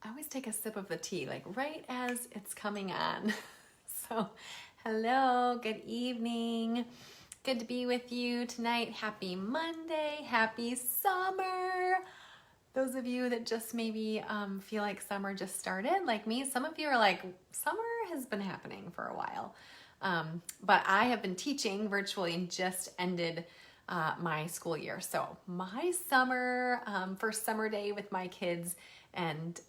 I always take a sip of the tea, like right as it's coming on. So, hello, good evening. Good to be with you tonight. Happy Monday, happy summer. Those of you that just maybe feel like summer just started, like me, some of you are like, summer has been happening for a while. But I have been teaching virtually and just ended my school year. So my summer, first summer day with my kids and,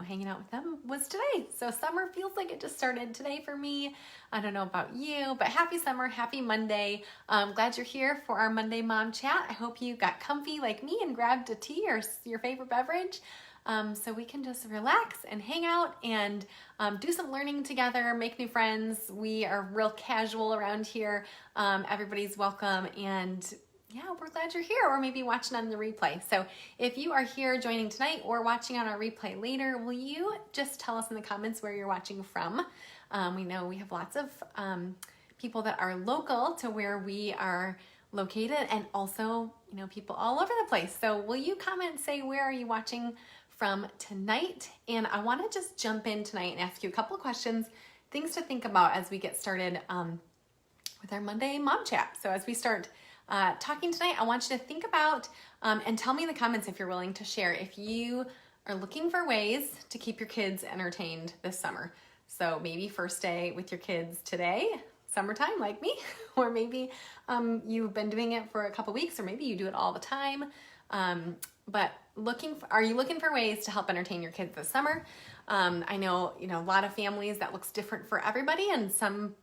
hanging out with them was today. So summer feels like it just started today for me. I don't know about you, but happy summer, happy Monday. Glad you're here for our Monday Mom Chat. I hope you got comfy like me and grabbed a tea or your favorite beverage. So we can just relax and hang out and do some learning together, make new friends. We are real casual around here. Everybody's welcome, and yeah, we're glad you're here, or maybe watching on the replay. So if you are here joining tonight or watching on our replay later, will you just tell us in the comments where you're watching from? We know we have lots of people that are local to where we are located, and also, people all over the place. So will you comment, say, where are you watching from tonight? And I want to just jump in tonight and ask you a couple of questions, things to think about as we get started with our Monday Mom Chat. So as we start talking tonight, I want you to think about and tell me in the comments if you're willing to share if you are looking for ways to keep your kids entertained this summer. So maybe first day with your kids today, summertime like me, or maybe you've been doing it for a couple weeks, or maybe you do it all the time. But are you looking for ways to help entertain your kids this summer? I know, a lot of families that looks different for everybody, and some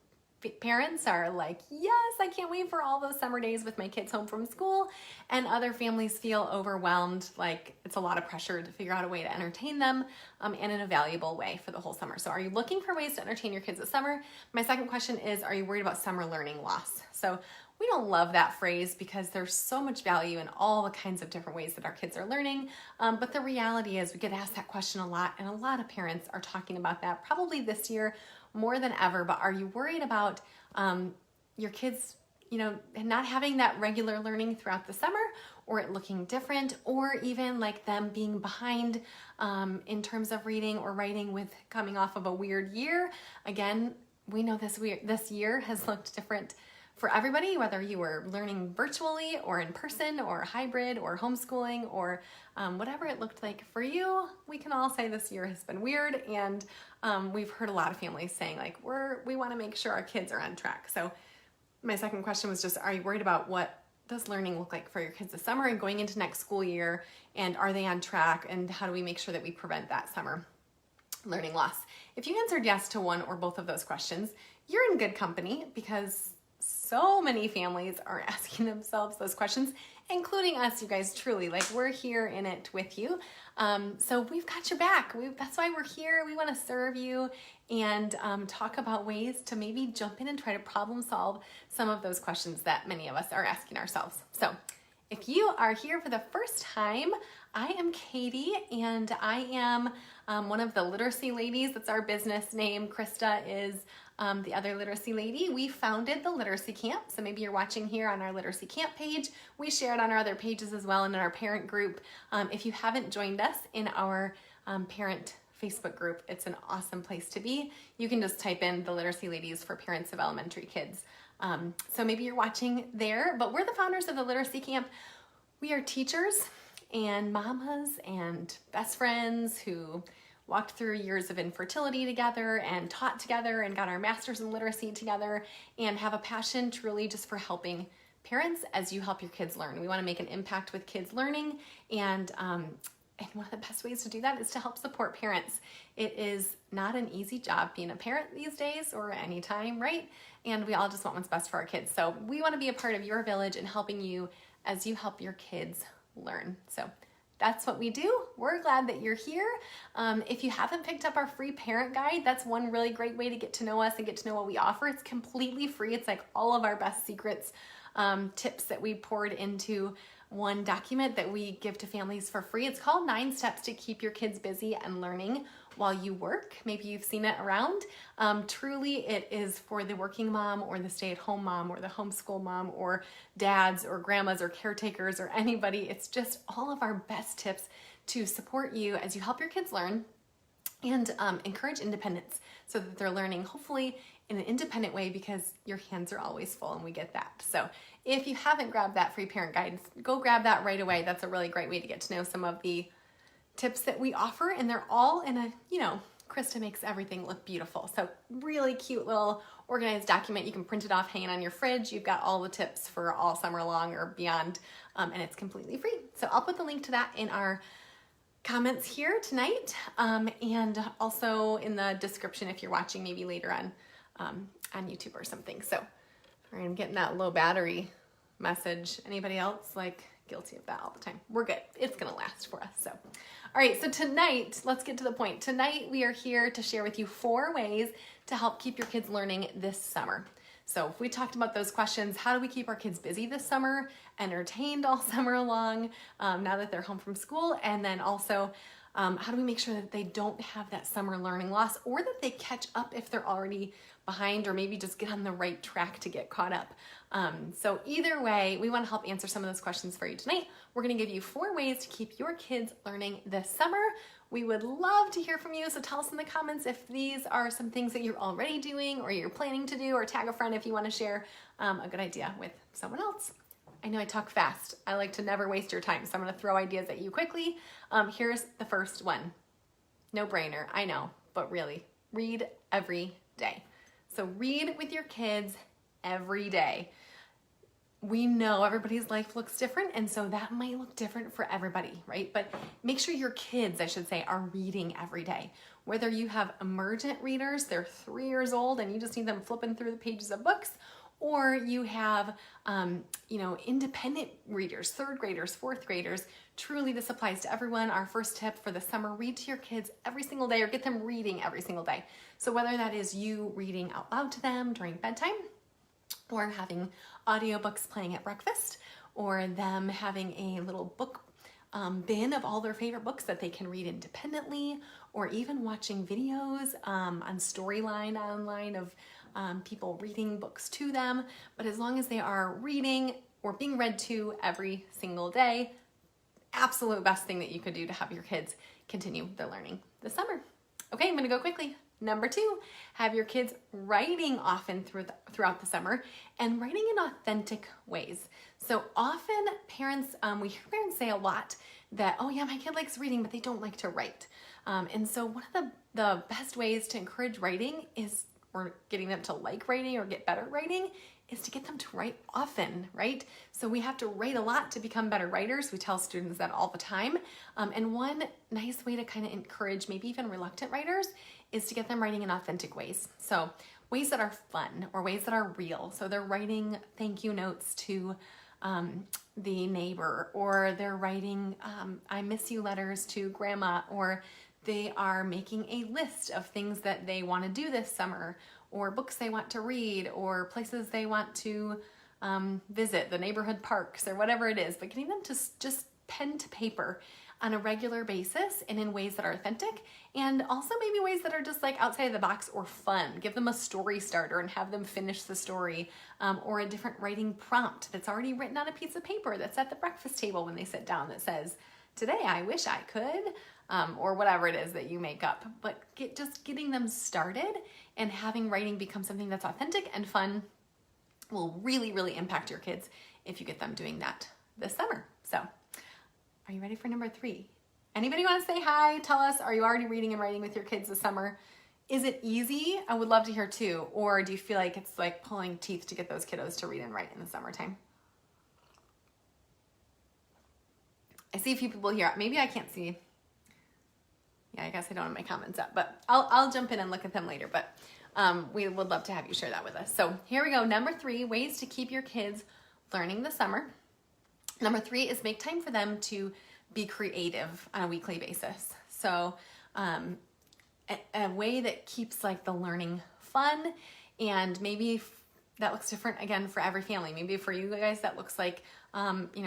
parents are like, yes, I can't wait for all those summer days with my kids home from school. And other families feel overwhelmed, like it's a lot of pressure to figure out a way to entertain them and in a valuable way for the whole summer. So are you looking for ways to entertain your kids this summer? My second question is, are you worried about summer learning loss? So we don't love that phrase because there's so much value in all the kinds of different ways that our kids are learning. But the reality is we get asked that question a lot, and a lot of parents are talking about that probably this year more than ever. But are you worried about your kids, not having that regular learning throughout the summer, or it looking different, or even like them being behind in terms of reading or writing with coming off of a weird year? Again, we know this year has looked different for everybody, whether you were learning virtually or in person or hybrid or homeschooling or whatever it looked like for you. We can all say this year has been weird, and we've heard a lot of families saying like, we want to make sure our kids are on track. So my second question was just, are you worried about what does learning look like for your kids this summer and going into next school year, and are they on track, and how do we make sure that we prevent that summer learning loss? If you answered yes to one or both of those questions, you're in good company, because so many families are asking themselves those questions, including us, you guys. Truly, like, we're here in it with you. So we've got your back. That's why we're here. We want to serve you and talk about ways to maybe jump in and try to problem solve some of those questions that many of us are asking ourselves. So if you are here for the first time, I am Katie, and I am one of the literacy ladies. That's our business name. Krista is the other literacy lady. We founded the Literacy Camp. So maybe you're watching here on our Literacy Camp page. We share it on our other pages as well, and in our parent group. If you haven't joined us in our parent Facebook group, it's an awesome place to be. You can just type in the Literacy Ladies for parents of elementary kids. So maybe you're watching there, but we're the founders of the Literacy Camp. We are teachers and mamas and best friends who walked through years of infertility together and taught together and got our masters in literacy together, and have a passion truly just for helping parents as you help your kids learn. We want to make an impact with kids learning, and one of the best ways to do that is to help support parents. It is not an easy job being a parent these days, or any time, right? And we all just want what's best for our kids. So we want to be a part of your village and helping you as you help your kids learn. So that's what we do. We're glad that you're here. If you haven't picked up our free parent guide, that's one really great way to get to know us and get to know what we offer. It's completely free. It's like all of our best secrets, tips that we poured into one document that we give to families for free. It's called 9 Steps to Keep Your Kids Busy and Learning While You Work. Maybe you've seen it around. Truly, it is for the working mom or the stay-at-home mom or the homeschool mom or dads or grandmas or caretakers or anybody. It's just all of our best tips to support you as you help your kids learn and encourage independence so that they're learning hopefully in an independent way, because your hands are always full and we get that. So if you haven't grabbed that free parent guide, go grab that right away. That's a really great way to get to know some of the tips that we offer, and they're all in a, Krista makes everything look beautiful. So really cute little organized document. You can print it off, hang it on your fridge. You've got all the tips for all summer long or beyond, and it's completely free. So I'll put the link to that in our comments here tonight, and also in the description if you're watching maybe later on YouTube or something. So I'm getting that low battery message. Anybody else? Like, guilty of that all the time. We're good. It's gonna last for us. So, all right, so tonight, let's get to the point. Tonight we are here to share with you 4 ways to help keep your kids learning this summer. So if we talked about those questions, how do we keep our kids busy this summer, entertained all summer long, now that they're home from school, and then also how do we make sure that they don't have that summer learning loss, or that they catch up if they're already behind, or maybe just get on the right track to get caught up. So either way, we want to help answer some of those questions for you tonight. We're going to give you 4 ways to keep your kids learning this summer. We would love to hear from you, so tell us in the comments if these are some things that you're already doing or you're planning to do, or tag a friend if you want to share a good idea with someone else. I know I talk fast. I like to never waste your time, so I'm going to throw ideas at you quickly. Here's the first one. No brainer, I know, but really, read every day. So read with your kids every day. We know everybody's life looks different, and so that might look different for everybody, right? But make sure your kids, I should say, are reading every day. Whether you have emergent readers, they're 3 years old and you just need them flipping through the pages of books, or you have, independent readers, 3rd graders, 4th graders. Truly, this applies to everyone. Our first tip for the summer, read to your kids every single day, or get them reading every single day. So whether that is you reading out loud to them during bedtime, or having audiobooks playing at breakfast, or them having a little book bin of all their favorite books that they can read independently, or even watching videos on Storyline online of people reading books to them. But as long as they are reading or being read to every single day, absolute best thing that you could do to have your kids continue their learning this summer. Okay, I'm gonna go quickly. Number 2, have your kids writing often throughout the summer, and writing in authentic ways. So often parents, we hear parents say a lot that, oh yeah, my kid likes reading, but they don't like to write. And so one of the best ways to encourage writing is, or getting them to like writing or get better at writing, is to get them to write often, right? So we have to write a lot to become better writers. We tell students that all the time. And one nice way to kind of encourage maybe even reluctant writers is to get them writing in authentic ways. So ways that are fun, or ways that are real. So they're writing thank you notes to the neighbor, or they're writing I miss you letters to grandma, or they are making a list of things that they want to do this summer, or books they want to read, or places they want to visit, the neighborhood parks, or whatever it is. But getting them to just pen to paper on a regular basis, and in ways that are authentic, and also maybe ways that are just like outside of the box or fun. Give them a story starter and have them finish the story, or a different writing prompt that's already written on a piece of paper that's at the breakfast table when they sit down that says, today I wish I could, or whatever it is that you make up. But just getting them started and having writing become something that's authentic and fun will really, really impact your kids if you get them doing that this summer. So are you ready for number 3? Anybody want to say hi? Tell us, are you already reading and writing with your kids this summer? Is it easy? I would love to hear too. Or do you feel like it's like pulling teeth to get those kiddos to read and write in the summertime? I see a few people here. Maybe I can't see. Yeah, I guess I don't have my comments up, but I'll jump in and look at them later. But we would love to have you share that with us. So here we go. Number 3, ways to keep your kids learning this summer. Number 3 is make time for them to be creative on a weekly basis. So a way that keeps like the learning fun, and maybe that looks different again for every family. Maybe for you guys that looks like,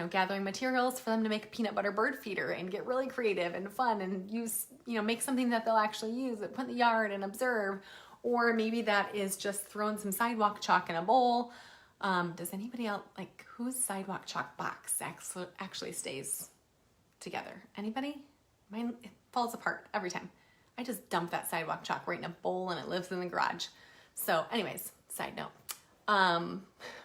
gathering materials for them to make a peanut butter bird feeder and get really creative and fun and use, make something that they'll actually use, put in the yard and observe. Or maybe that is just throwing some sidewalk chalk in a bowl. Does anybody else, like, whose sidewalk chalk box actually stays together? Anybody? Mine, it falls apart every time. I just dump that sidewalk chalk right in a bowl and it lives in the garage. So anyways, side note.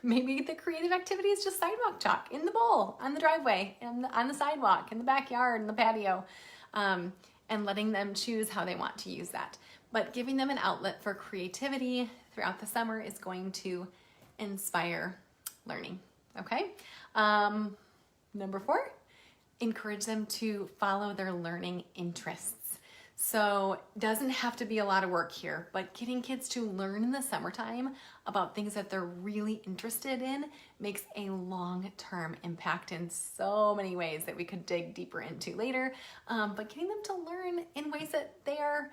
Maybe the creative activity is just sidewalk chalk in the bowl, on the driveway, and on the sidewalk, in the backyard, in the patio, and letting them choose how they want to use that. But giving them an outlet for creativity throughout the summer is going to inspire learning, okay? Number 4, encourage them to follow their learning interests. So doesn't have to be a lot of work here, but getting kids to learn in the summertime about things that they're really interested in makes a long-term impact in so many ways that we could dig deeper into later. But getting them to learn in ways that they are,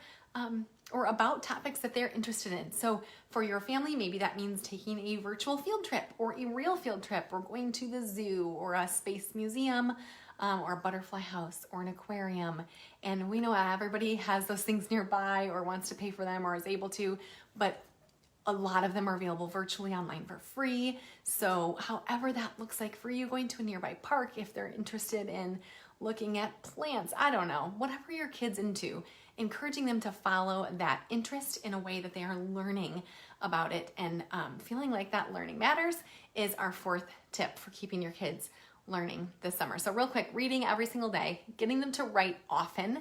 or about topics that they're interested in. So for your family, maybe that means taking a virtual field trip or a real field trip, or going to the zoo or a space museum, or a butterfly house or an aquarium. And we know everybody has those things nearby or wants to pay for them or is able to, but a lot of them are available virtually online for free. So however that looks like for you, going to a nearby park if they're interested in looking at plants, I don't know, whatever your kid's into, encouraging them to follow that interest in a way that they are learning about it and feeling like that learning matters is our 4th tip for keeping your kids learning this summer. So real quick, reading every single day, getting them to write often.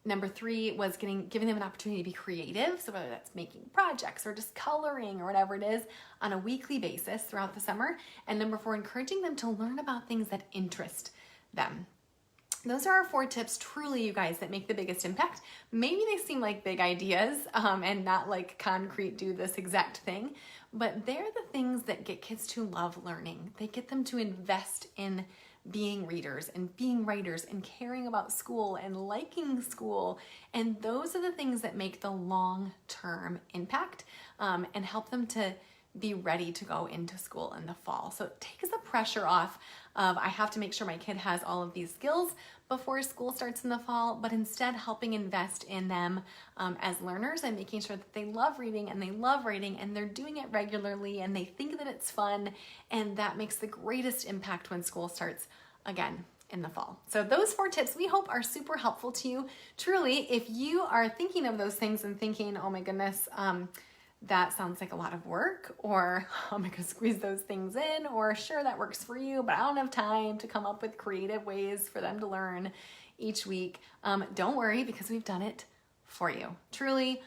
Number 3 was giving them an opportunity to be creative. So whether that's making projects or just coloring or whatever it is on a weekly basis throughout the summer. And number 4, encouraging them to learn about things that interest them. Those are our 4 tips, truly, you guys, that make the biggest impact. Maybe they seem like big ideas and not like concrete, do this exact thing, but they're the things that get kids to love learning. They get them to invest in being readers and being writers and caring about school and liking school. And those are the things that make the long-term impact and help them to be ready to go into school in the fall. So it takes the pressure off of, I have to make sure my kid has all of these skills before school starts in the fall, but instead helping invest in them as learners and making sure that they love reading and they love writing and they're doing it regularly and they think that it's fun, and that makes the greatest impact when school starts again in the fall. So those 4 tips we hope are super helpful to you. Truly, if you are thinking of those things and thinking, oh my goodness, that sounds like a lot of work, or I'm gonna squeeze those things in, or sure, that works for you, but I don't have time to come up with creative ways for them to learn each week. Don't worry, because we've done it for you. Truly,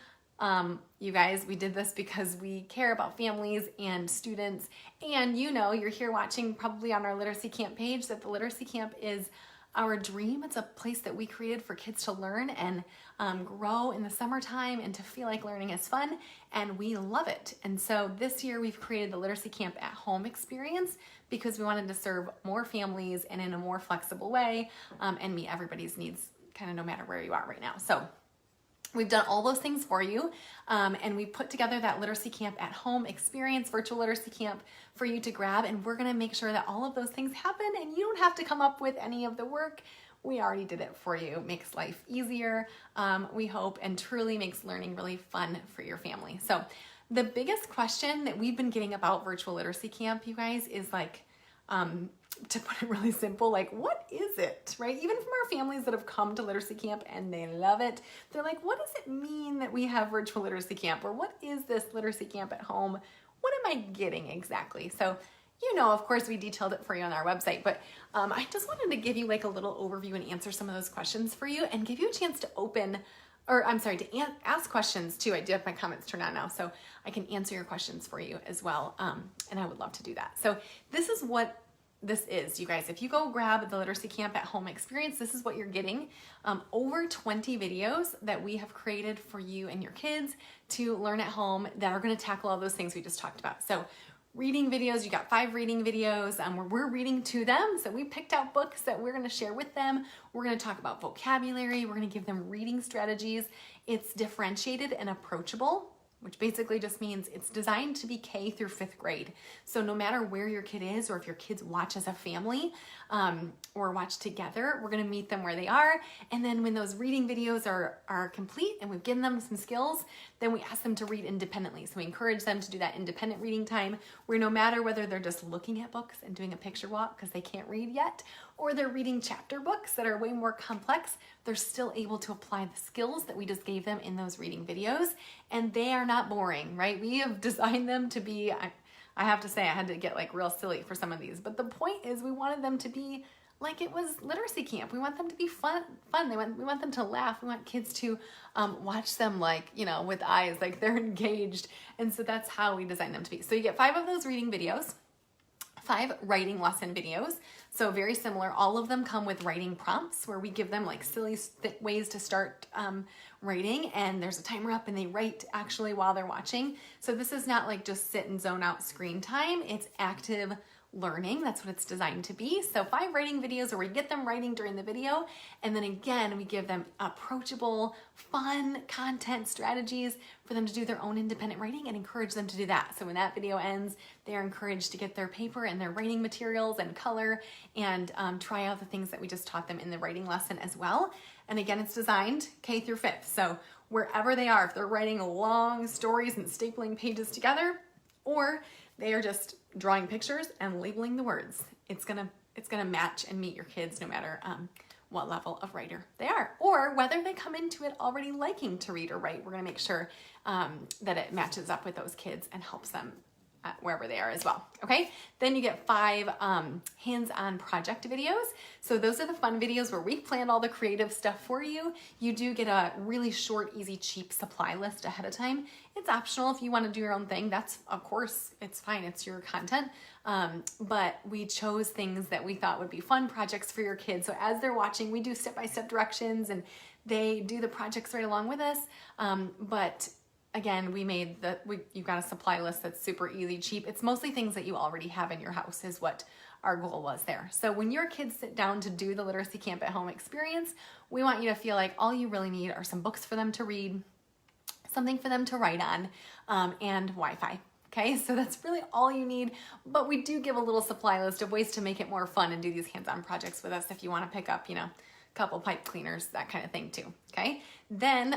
you guys, we did this because we care about families and students, and you're here watching probably on our Literacy Camp page that the Literacy Camp is our dream. It's a place that we created for kids to learn and grow in the summertime and to feel like learning is fun, and we love it. And so this year we've created the Literacy Camp at Home experience because we wanted to serve more families and in a more flexible way and meet everybody's needs kind of no matter where you are right now. So we've done all those things for you, and we put together that Literacy Camp at Home experience, virtual literacy camp for you to grab, and we're gonna make sure that all of those things happen and you don't have to come up with any of the work. We already did it for you. Makes life easier, we hope, and truly makes learning really fun for your family. So the biggest question that we've been getting about virtual literacy camp, you guys, is like, to put it really simple, like, what is it, right? Even from our families that have come to Literacy Camp and they love it, they're like, what does it mean that we have virtual Literacy Camp? Or what is this Literacy Camp at Home? What am I getting exactly? So, of course, we detailed it for you on our website, but I just wanted to give you like a little overview and answer some of those questions for you and give you a chance to ask questions too. I do have my comments turned on now, so I can answer your questions for you as well, and I would love to do that. So this is what this is, you guys. If you go grab the Literacy Camp at Home experience, this is what you're getting. Over 20 videos that we have created for you and your kids to learn at home that are going to tackle all those things we just talked about. So reading videos, you got 5 reading videos where we're reading to them. So we picked out books that we're going to share with them. We're going to talk about vocabulary. We're going to give them reading strategies. It's differentiated and approachable. which basically just means it's designed to be K through 5th grade. So no matter where your kid is, or if your kids watch as a family or watch together, we're gonna meet them where they are. And then when those reading videos are complete and we've given them some skills, then we ask them to read independently. So we encourage them to do that independent reading time, where no matter whether they're just looking at books and doing a picture walk because they can't read yet, or they're reading chapter books that are way more complex, they're still able to apply the skills that we just gave them in those reading videos, and they are not boring, right? We have designed them to be, I have to say, I had to get like real silly for some of these, but the point is we wanted them to be like it was literacy camp. We want them to be fun. We want them to laugh. We want kids to watch them like, you know, with eyes, like they're engaged. And so that's how we design them to be. So you get 5 of those reading videos, 5 writing lesson videos. So very similar. All of them come with writing prompts where we give them like silly ways to start writing, and there's a timer up and they write actually while they're watching. So this is not like just sit and zone out screen time. It's active learning. That's what it's designed to be. So 5 writing videos where we get them writing during the video, and then again we give them approachable, fun content strategies for them to do their own independent writing and encourage them to do that. So when that video ends, they're encouraged to get their paper and their writing materials and color and try out the things that we just taught them in the writing lesson as well. And again, it's designed K through 5th. So wherever they are, if they're writing long stories and stapling pages together, or they are just drawing pictures and labeling the words, it's gonna match and meet your kids no matter what level of writer they are, or whether they come into it already liking to read or write. We're gonna make sure that it matches up with those kids and helps them wherever they are as well. Okay, then you get 5 hands-on project videos. So those are the fun videos where we've planned all the creative stuff for you. You do get a really short, easy, cheap supply list ahead of time. It's optional if you want to do your own thing. That's, of course, it's fine. It's your content. But we chose things that we thought would be fun projects for your kids. So as they're watching, we do step-by-step directions and they do the projects right along with us. But again, you've got a supply list that's super easy, cheap. It's mostly things that you already have in your house is what our goal was there. So when your kids sit down to do the Literacy Camp at Home experience, we want you to feel like all you really need are some books for them to read, something for them to write on, and Wi-Fi. Okay, so that's really all you need, but we do give a little supply list of ways to make it more fun and do these hands-on projects with us if you want to pick up, you know, couple pipe cleaners, that kind of thing too. Okay, then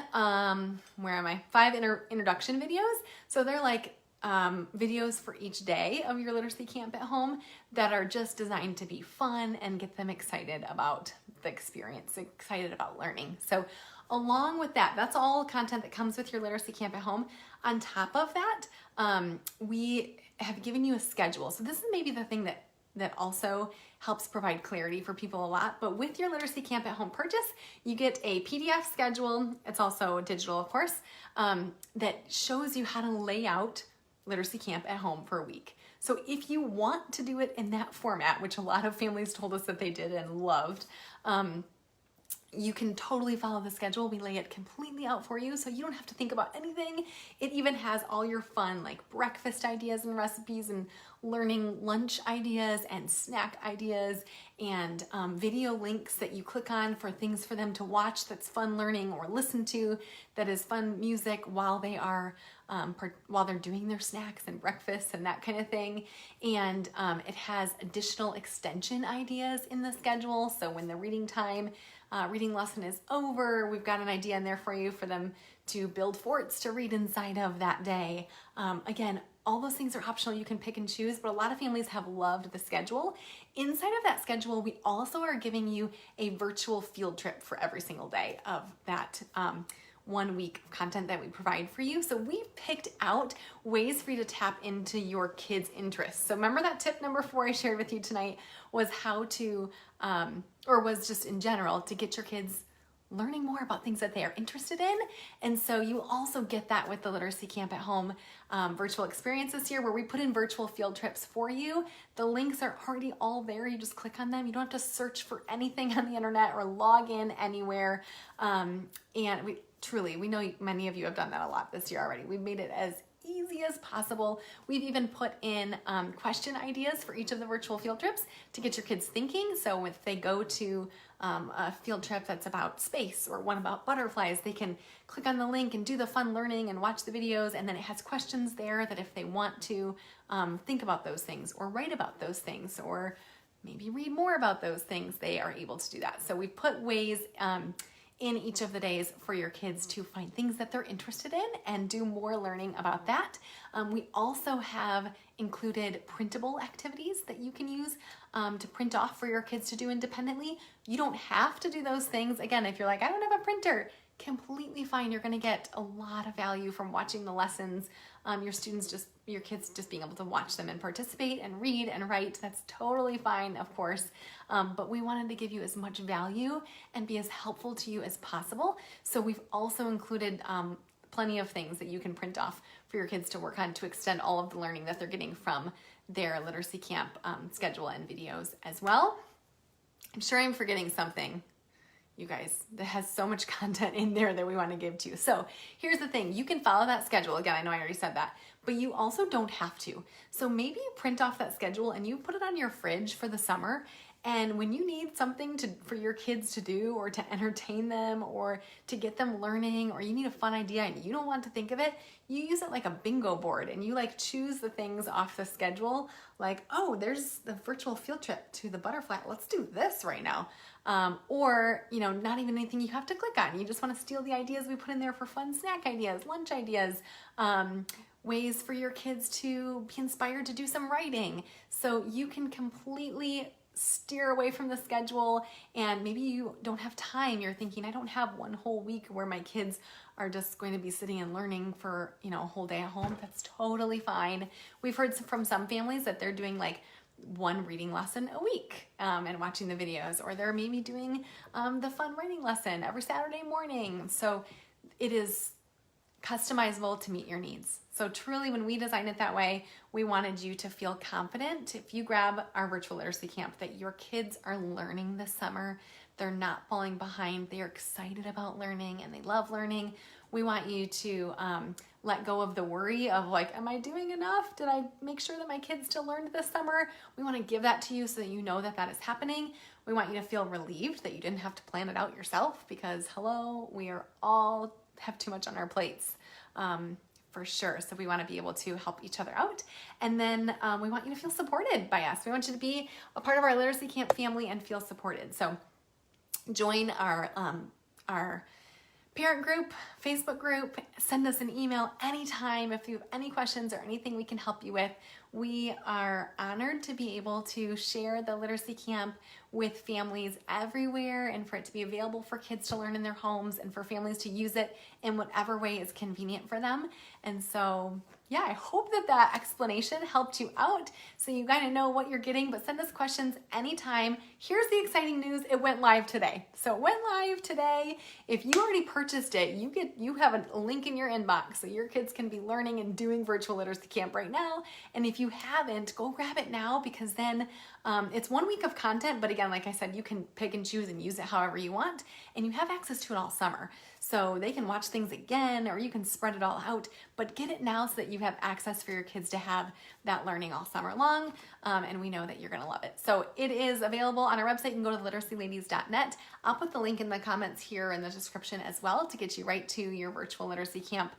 where am I? 5 introduction videos. So they're like videos for each day of your literacy camp at home that are just designed to be fun and get them excited about the experience, excited about learning. So along with that, that's all content that comes with your literacy camp at home. On top of that, we have given you a schedule. So this is maybe the thing that also helps provide clarity for people a lot. But with your Literacy Camp at Home purchase, you get a PDF schedule. It's also digital, of course, that shows you how to lay out Literacy Camp at Home for a week. So if you want to do it in that format, which a lot of families told us that they did and loved, you can totally follow the schedule. We lay it completely out for you so you don't have to think about anything. It even has all your fun like breakfast ideas and recipes and learning lunch ideas and snack ideas and video links that you click on for things for them to watch that's fun learning or listen to that is fun music while they are while they're doing their snacks and breakfast and that kind of thing. And it has additional extension ideas in the schedule. So when the reading lesson is over, we've got an idea in there for you for them to build forts to read inside of that day. Again, all those things are optional. You can pick and choose, but a lot of families have loved the schedule. Inside of that schedule, we also are giving you a virtual field trip for every single day of that 1 week of content that we provide for you. So we picked out ways for you to tap into your kids' interests. So remember that tip number 4 I shared with you tonight was how to, or was just in general, to get your kids learning more about things that they are interested in. And so you also get that with the Literacy Camp at Home virtual experience this year, where we put in virtual field trips for you. The links are already all there. You just click on them. You don't have to search for anything on the internet or log in anywhere. And we know many of you have done that a lot this year already. We've made it as easy quickly as possible. We've even put in question ideas for each of the virtual field trips to get your kids thinking. So if they go to a field trip that's about space or one about butterflies, they can click on the link and do the fun learning and watch the videos, and then it has questions there that if they want to think about those things or write about those things or maybe read more about those things, they are able to do that. So we put ways in each of the days for your kids to find things that they're interested in and do more learning about that. We also have included printable activities that you can use to print off for your kids to do independently. You don't have to do those things. Again, if you're like, I don't have a printer, completely fine. You're gonna get a lot of value from watching the lessons. Your kids just being able to watch them and participate and read and write. That's totally fine, of course. But we wanted to give you as much value and be as helpful to you as possible. So we've also included plenty of things that you can print off for your kids to work on to extend all of the learning that they're getting from their literacy camp schedule and videos as well. I'm sure I'm forgetting something, you guys, that has so much content in there that we want to give to you. So here's the thing, you can follow that schedule. Again, I know I already said that, but you also don't have to. So maybe you print off that schedule and you put it on your fridge for the summer. And when you need something for your kids to do or to entertain them or to get them learning, or you need a fun idea and you don't want to think of it, you use it like a bingo board and you like choose the things off the schedule. Like, oh, there's the virtual field trip to the butterfly. Let's do this right now. Or, not even anything you have to click on. You just want to steal the ideas we put in there for fun snack ideas, lunch ideas, ways for your kids to be inspired to do some writing. So you can completely steer away from the schedule, and maybe you don't have time. You're thinking, I don't have one whole week where my kids are just going to be sitting and learning for, a whole day at home. That's totally fine. We've heard from some families that they're doing like one reading lesson a week and watching the videos, or they're maybe doing the fun writing lesson every Saturday morning. So it is customizable to meet your needs. So truly, when we designed it that way, we wanted you to feel confident if you grab our virtual literacy camp that your kids are learning this summer. They're not falling behind. They're excited about learning and they love learning. We want you to let go of the worry of like, am I doing enough? Did I make sure that my kids still learned this summer? We want to give that to you so that you know that that is happening. We want you to feel relieved that you didn't have to plan it out yourself, because hello, we are all have too much on our plates. For sure. So we want to be able to help each other out. And then we want you to feel supported by us. We want you to be a part of our literacy camp family and feel supported. So join our parent group, Facebook group, send us an email anytime if you have any questions or anything we can help you with. We are honored to be able to share the literacy camp with families everywhere and for it to be available for kids to learn in their homes and for families to use it in whatever way is convenient for them. And so, yeah, I hope that explanation helped you out so you kind of know what you're getting, but send us questions anytime. Here's the exciting news. It went live today. So it went live today. If you already purchased it, you have a link in your inbox so your kids can be learning and doing virtual literacy camp right now. And if you haven't, go grab it now, because then it's 1 week of content. But again, like I said, you can pick and choose and use it however you want, and you have access to it all summer. So they can watch things again, or you can spread it all out, but get it now so that you have access for your kids to have that learning all summer long. And we know that you're gonna love it. So it is available on our website. You can go to literacyLadies.net. I'll put the link in the comments here in the description as well to get you right to your virtual literacy camp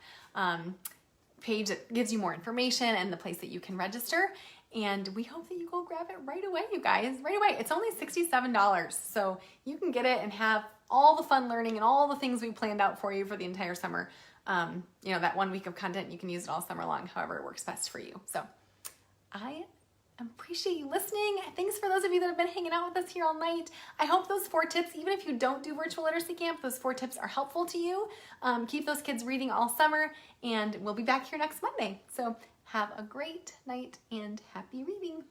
page that gives you more information and the place that you can register. And we hope that you go grab it right away, you guys, right away. It's only $67. So you can get it and have all the fun learning and all the things we planned out for you for the entire summer. That 1 week of content, you can use it all summer long, however it works best for you. So I appreciate you listening. Thanks for those of you that have been hanging out with us here all night. I hope those 4 tips, even if you don't do virtual literacy camp, those 4 tips are helpful to you. Keep those kids reading all summer, and we'll be back here next Monday. So have a great night and happy reading.